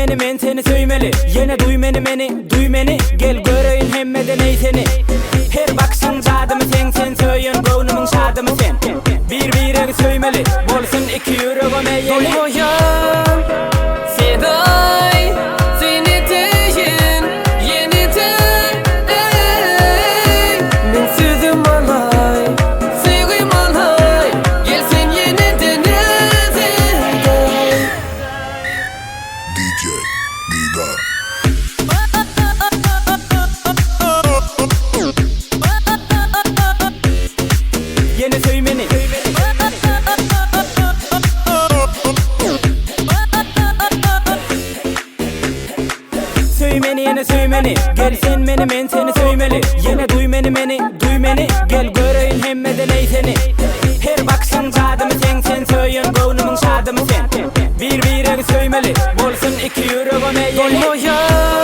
meni men seni söymeli. Yine duy meni duy meni. Gel göreyim hemmeden ey seni. Her bakışın cadımı sen söyün gönlümün şadımı sen. Bir birine söymeli. Bolsun iki yüreğime yeli. Duymayan seday seni deyin yeniden. Men sözüm alay sevgim alay. Gelsin yeniden ezeden. DJ Nida. Yine söymeni. Söymeni yine söymeni. Gel sen meni men seni söymeli. Yine duy meni duy meni. Gel göreyim hemmeden ey seni. Her bakışın cadımı sen söyün gönlümün şadımı sen. Bir birine söymeli. Bolsun iki yüreğime yeli. Duymayan